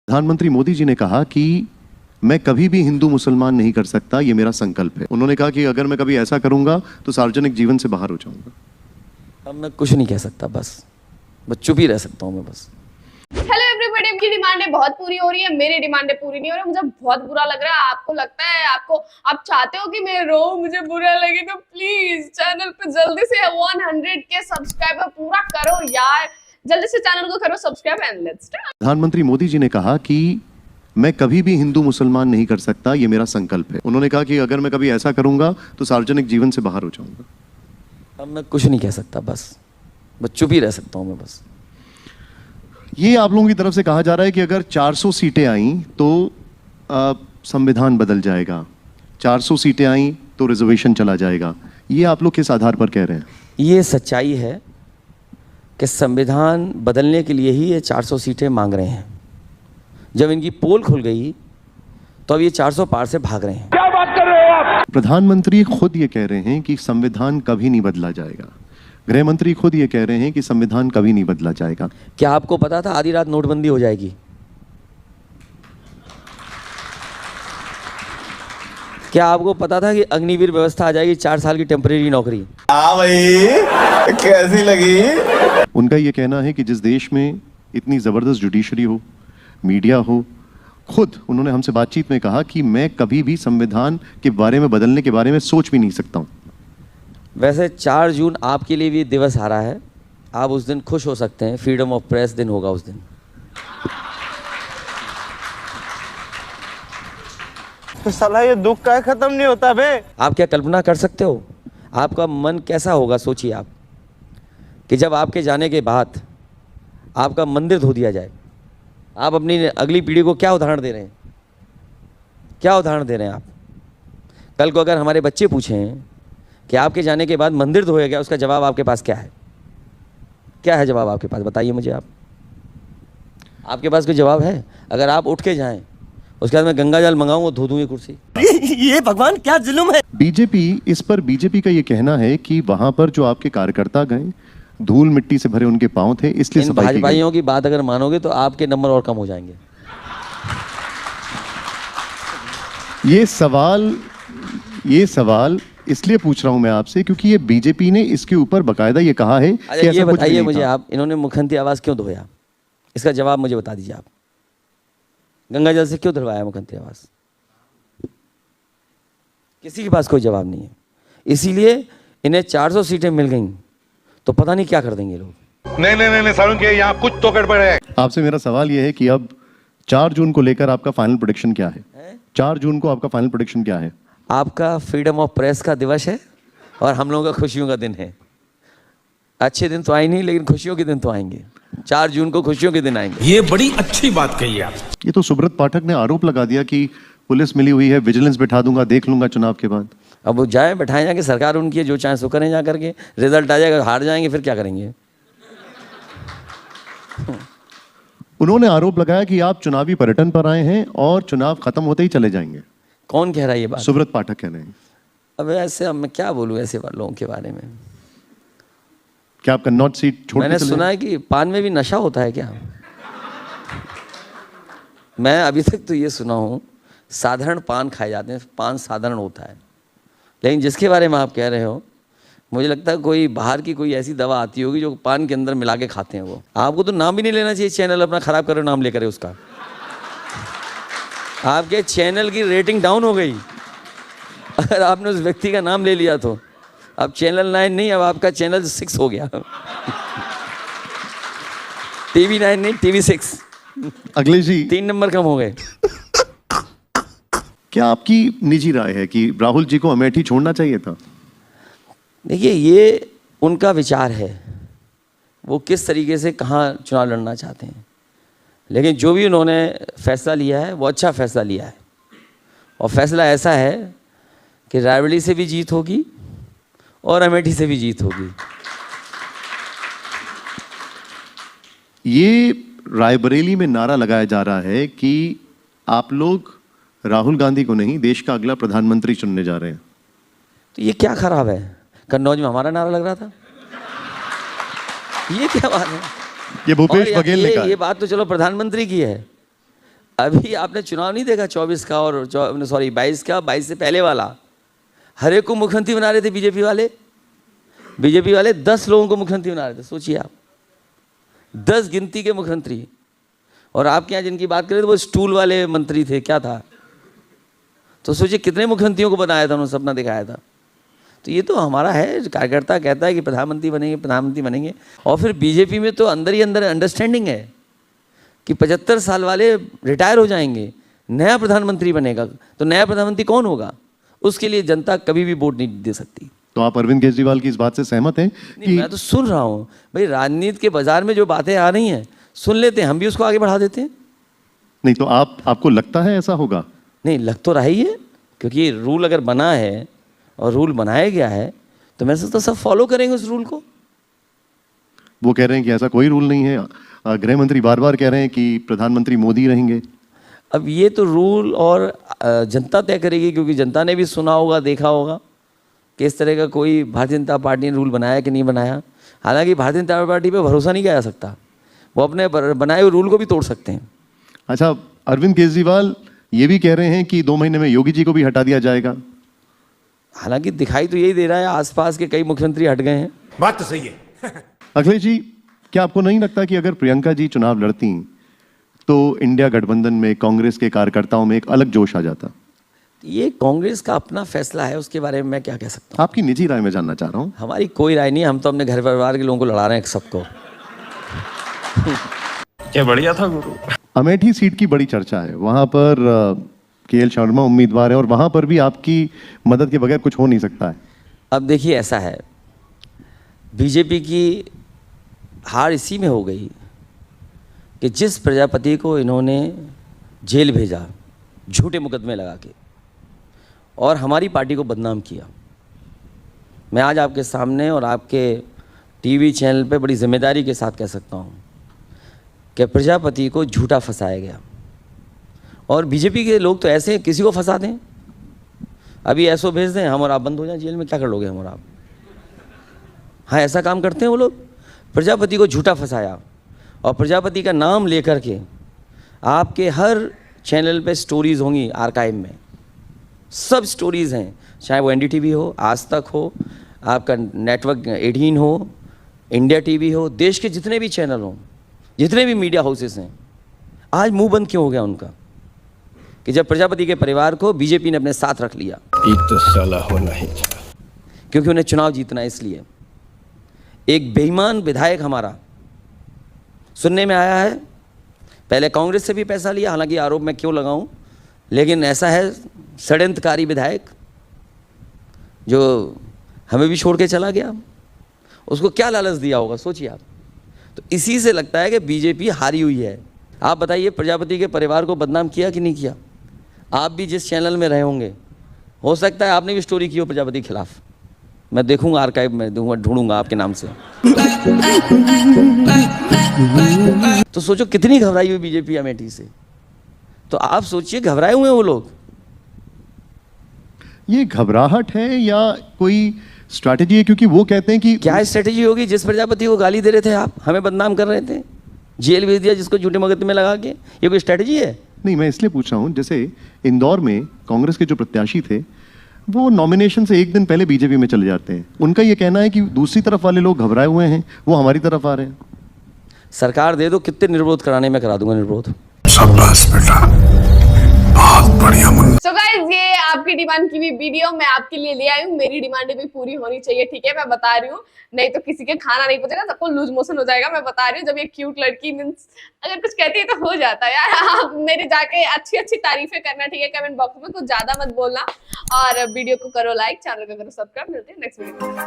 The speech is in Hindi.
प्रधानमंत्री मोदी जी ने कहा कि मैं कभी भी हिंदू मुसलमान नहीं कर सकता, ये मेरा संकल्प है। उन्होंने कहा कि अगर मैं कभी ऐसा करूंगा तो सार्वजनिक जीवन से बाहर हो जाऊंगा। अब मैं कुछ नहीं कह सकता, बस चुप ही रह सकता हूँ मैं बस। हेलो एवरीबॉडी, आपकी डिमांडें बहुत पूरी हो रही है, मेरी डिमांडें पूरी नहीं हो रही है। मुझे बहुत बुरा लग रहा है। आपको लगता है, आप चाहते हो कि मैं रो, मुझे बुरा लगे तो प्लीज चैनल पे जल्दी से 100 के सब्सक्राइबर पूरा करो यार। जल्दी से चैनल को करो सब्सक्राइब एंड लेट्स स्टार्ट। प्रधानमंत्री मोदी जी ने कहा कि मैं कभी भी हिंदू मुसलमान नहीं कर सकता, ये मेरा संकल्प है। उन्होंने कहा कि अगर मैं कभी ऐसा करूंगा तो सार्वजनिक जीवन से बाहर हो जाऊंगा। अब मैं कुछ नहीं कह सकता, बस चुप ही रह सकता हूँ मैं बस। ये आप लोगों की तरफ से कहा जा रहा है कि अगर 400 सीटें आई तो संविधान बदल जाएगा, 400 सीटें आई तो रिजर्वेशन चला जाएगा। ये आप लोग किस आधार पर कह रहे हैं? ये सच्चाई है कि संविधान बदलने के लिए ही ये 400 सीटें मांग रहे हैं। जब इनकी पोल खुल गई तो अब ये 400 पार से भाग रहे हैं। क्या बात कर रहे हो आप? प्रधानमंत्री खुद ये कह रहे हैं कि संविधान कभी नहीं बदला जाएगा। गृह मंत्री खुद ये कह रहे हैं कि संविधान कभी नहीं बदला जाएगा। क्या आपको पता था आधी रात नोटबंदी हो जाएगी? क्या आपको पता था कि अग्निवीर व्यवस्था आ जाएगी, 4 साल की टेम्परेरी नौकरी? हाँ भाई, कैसी लगी? उनका ये कहना है कि जिस देश में इतनी जबरदस्त जुडिशरी हो, मीडिया हो, खुद उन्होंने हमसे बातचीत में कहा कि मैं कभी भी संविधान के बारे में बदलने के बारे में सोच भी नहीं सकता हूं। वैसे 4 जून आपके लिए भी दिवस आ रहा है, आप उस दिन खुश हो सकते हैं। फ्रीडम ऑफ प्रेस दिन होगा उस दिन। तो साला ये दुख का खत्म नहीं होता बे। आप क्या कल्पना कर सकते हो आपका मन कैसा होगा? सोचिए आप कि जब आपके जाने के बाद आपका मंदिर धो दिया जाए। आप अपनी अगली पीढ़ी को क्या उदाहरण दे रहे हैं? क्या उदाहरण दे रहे हैं आप? कल को अगर हमारे बच्चे पूछें कि आपके जाने के बाद मंदिर धोया गया, उसका जवाब आपके पास क्या है? क्या है जवाब आपके पास? बताइए मुझे। आपके पास कोई जवाब है? अगर आप उठ के जाएं, उसके बाद मैं गंगा जल मंगाऊंगा, धो दूंगी कुर्सी। ये भगवान क्या जुल्म है। बीजेपी का ये कहना है कि वहां पर जो आपके कार्यकर्ता गए, धूल मिट्टी से भरे उनके पांव थे, इसलिए इन सफाई की गई। भाजपाइयों की बात अगर मानोगे तो आपके नंबर और कम हो जाएंगे। ये सवाल इसलिए पूछ रहा हूं मैं आपसे क्योंकि ये बीजेपी ने इसके ऊपर बकायदा ये कहा है कि अच्छा, ऐसा ये कुछ भी बताइए नहीं मुझे था। आप, इन्होंने मुख्यमंत्री आवास क्यों धोया? इसका जवाब मुझे बता दीजिए आप। गंगा जल से क्यों धुलवाया मुख्यमंत्री आवास? किसी के पास कोई जवाब नहीं है। इसीलिए इन्हें 400 सीटें मिल गई तो पता नहीं क्या कर देंगे लोग। नहीं सारुण के यहाँ कुछ तो गड़बड़ है। आपसे मेरा सवाल यह है कि अब 4 जून को लेकर आपका फाइनल प्रेडिक्शन क्या है? 4 जून को आपका फाइनल प्रेडिक्शन क्या है? आपका फ्रीडम ऑफ प्रेस का दिवस है और हम लोगों का खुशियों का दिन है। अच्छे दिन तो आए नहीं, लेकिन खुशियों के दिन तो आएंगे। 4 जून को खुशियों के दिन आएंगे। ये बड़ी अच्छी बात कही आप। ये तो सुब्रत पाठक ने आरोप लगा दिया कि पुलिस मिली हुई है, विजिलेंस बैठा दूंगा, देख लूंगा चुनाव के बाद। अब वो जाए, बैठाए जाके, सरकार उनकी है, जो चाहे सो करें जा करके। रिजल्ट आ जाएगा, हार जाएंगे, फिर क्या करेंगे? उन्होंने आरोप लगाया कि आप चुनावी पर्यटन पर आए हैं और चुनाव खत्म होते ही चले जाएंगे। कौन कह रहा है ये बात? सुब्रत पाठक कह रहे हैं। अब ऐसे, अब मैं क्या बोलूँ ऐसे लोगों के बारे में? क्या आप कन्नौज सीट छोड़ के मैंने चले सुना है कि पान में भी नशा होता है क्या? मैं अभी तक तो ये सुना हूँ साधारण पान खाए जाते हैं, पान साधारण होता है। लेकिन जिसके बारे में आप कह रहे हो, मुझे लगता है कोई बाहर की कोई ऐसी दवा आती होगी जो पान के अंदर मिला के खाते हैं वो। आपको तो नाम भी नहीं लेना चाहिए, चैनल अपना खराब करो नाम लेकर उसका। आपके चैनल की रेटिंग डाउन हो गई अगर आपने उस व्यक्ति का नाम ले लिया तो। अब चैनल 9 नहीं, अब आपका चैनल 6 हो गया। टीवी 9 नहीं, टीवी 6। अगले जी 3 नंबर कम हो गए। क्या आपकी निजी राय है कि राहुल जी को अमेठी छोड़ना चाहिए था? देखिए, ये उनका विचार है, वो किस तरीके से कहाँ चुनाव लड़ना चाहते हैं। लेकिन जो भी उन्होंने फैसला लिया है वो अच्छा फैसला लिया है। और फैसला ऐसा है कि रायबरेली से भी जीत होगी और अमेठी से भी जीत होगी। ये रायबरेली में नारा लगाया जा रहा है कि आप लोग राहुल गांधी को नहीं, देश का अगला प्रधानमंत्री चुनने जा रहे हैं। तो ये क्या खराब है? कन्नौज में हमारा नारा लग रहा था, ये क्या बात है? ये भूपेश बघेल ने कहा। ये बात तो चलो प्रधानमंत्री की है, अभी आपने चुनाव नहीं देखा 24 का और 22 का, 22 से पहले वाला, हर एक को मुख्यमंत्री बना रहे थे बीजेपी वाले 10 लोगों को मुख्यमंत्री बना रहे थे। सोचिए आप, 10 गिनती के मुख्यमंत्री, और आपके यहाँ जिनकी बात करें तो वो स्टूल वाले मंत्री थे, क्या था। तो सोचिए कितने मुख्यमंत्रियों को बनाया था, उन्होंने सपना दिखाया था। तो ये तो हमारा है, कार्यकर्ता कहता है कि प्रधानमंत्री बनेंगे। और फिर बीजेपी में तो अंदर ही अंदर अंडरस्टैंडिंग है कि 75 साल वाले रिटायर हो जाएंगे, नया प्रधानमंत्री बनेगा। तो नया प्रधानमंत्री कौन होगा, उसके लिए जनता कभी भी वोट नहीं दे सकती। तो आप अरविंद केजरीवाल की इस बात से सहमत हैं नहीं, मैं तो सुन रहा हूँ भाई, राजनीति के बाजार में जो बातें आ रही हैं सुन लेते हैं, हम भी उसको आगे बढ़ा देते हैं। नहीं तो आपको लगता है ऐसा होगा? नहीं, लग तो रहा ही है, क्योंकि रूल अगर बना है और रूल बनाया गया है तो मैं सोचता सब फॉलो करेंगे उस रूल को। वो कह रहे हैं कि ऐसा कोई रूल नहीं है। गृह मंत्री बार बार कह रहे हैं कि प्रधानमंत्री मोदी रहेंगे। अब ये तो रूल और जनता तय करेगी, क्योंकि जनता ने भी सुना होगा, देखा होगा कि इस तरह का कोई भारतीय जनता पार्टी ने रूल बनाया कि नहीं बनाया। हालांकि भारतीय जनता पार्टी पे भरोसा नहीं किया जा सकता, वो अपने बनाए हुए रूल को भी तोड़ सकते हैं। अच्छा, अरविंद केजरीवाल ये भी कह रहे हैं कि 2 महीने में योगी जी को भी हटा दिया जाएगा। हालांकि दिखाई तो यही दे रहा है, आसपास के कई मुख्यमंत्री हट गए हैं। बात तो सही है। अखिलेश जी, क्या आपको नहीं लगता कि अगर प्रियंका जी चुनाव लड़ती तो इंडिया गठबंधन में कांग्रेस के कार्यकर्ताओं में एक अलग जोश आ जाता? ये कांग्रेस का अपना फैसला है, उसके बारे में मैं क्या कह सकता हूँ। आपकी निजी राय में जानना चाह रहा हूँ। हमारी कोई राय नहीं है, हम तो अपने घर परिवार के लोगों को लड़ा रहे हैं सबको। क्या बढ़िया था गुरु। अमेठी सीट की बड़ी चर्चा है, वहां पर केएल शर्मा उम्मीदवार है और वहां पर भी आपकी मदद के बगैर कुछ हो नहीं सकता है। अब देखिए, ऐसा है, बीजेपी की हार इसी में हो गई कि जिस प्रजापति को इन्होंने जेल भेजा झूठे मुकदमे लगा के और हमारी पार्टी को बदनाम किया, मैं आज आपके सामने और आपके टीवी चैनल पे बड़ी जिम्मेदारी के साथ कह सकता हूँ कि प्रजापति को झूठा फंसाया गया। और बीजेपी के लोग तो ऐसे हैं, किसी को फंसा दें, अभी ऐसो भेज दें, हम और आप बंद हो जाएं जेल में, क्या कर लोगे हम और आप? हाँ, ऐसा काम करते हैं वो लोग। प्रजापति को झूठा फंसाया और प्रजापति का नाम लेकर के आपके हर चैनल पे स्टोरीज़ होंगी, आर्काइव में सब स्टोरीज़ हैं, चाहे वो एनडीटीवी हो, आज तक हो, आपका नेटवर्क 18 हो, इंडिया टीवी हो, देश के जितने भी चैनल हों, जितने भी मीडिया हाउसेस हैं। आज मुंह बंद क्यों हो गया उनका कि जब प्रजापति के परिवार को बीजेपी ने अपने साथ रख लिया? तो साला होना ही था, क्योंकि उन्हें चुनाव जीतना है। इसलिए एक बेईमान विधायक हमारा, सुनने में आया है, पहले कांग्रेस से भी पैसा लिया, हालांकि आरोप मैं क्यों लगाऊं, लेकिन ऐसा है, षड्यंत्रकारी विधायक जो हमें भी छोड़ के चला गया, उसको क्या लालच दिया होगा, सोचिए आप। तो इसी से लगता है कि बीजेपी हारी हुई है। आप बताइए, प्रजापति के परिवार को बदनाम किया कि नहीं किया? आप भी जिस चैनल में रहे होंगे, हो सकता है आपने भी स्टोरी की हो प्रजापति के खिलाफ, मैं देखूंगा आर्काइव में, ढूंढूंगा आपके नाम से। तो सोचो कितनी घबराई हुई बीजेपी अमेठी से। तो आप सोचिए, घबराए हुए हैं वो लोग। ये घबराहट है या कोई स्ट्रैटेजी है? क्योंकि वो कहते हैं कि क्या स्ट्रेटेजी होगी? जिस प्रजापति को गाली दे रहे थे आप, हमें बदनाम कर रहे थे, जेल भेज दिया जिसको झूठे मुकदमे में लगा के, ये कोई स्ट्रेटेजी है? नहीं, मैं इसलिए पूछ रहा हूँ, जैसे इंदौर में कांग्रेस के जो प्रत्याशी थे वो नॉमिनेशन से एक दिन पहले बीजेपी में चले जाते हैं। उनका ये कहना है कि दूसरी तरफ वाले लोग घबराए हुए हैं, वो हमारी तरफ आ रहे हैं। सरकार दे दो, कितने निर्विरोध कराने में करा दूंगा निर्विरोध। शाबाश बेटा, बहुत बढ़िया मुन्ना। सो गाइस, ये आपकी डिमांड की भी वीडियो मैं आपके लिए ले आई हूँ। मेरी डिमांड भी पूरी होनी चाहिए, ठीक है, मैं बता रही हूँ, नहीं तो किसी के खाना नहीं पचेगा, सबको लूज मोशन हो जाएगा। मैं बता रही हूँ, जब ये क्यूट लड़की मींस अगर कुछ कहती है तो हो जाता है यार। आप मेरे जाके अच्छी अच्छी तारीफें करना, ठीक है, कमेंट बॉक्स में कुछ ज्यादा मत बोलना, और वीडियो को करो लाइक, चैनल को करो सब्सक्राइब। मिलते हैं नेक्स्ट वीडियो में।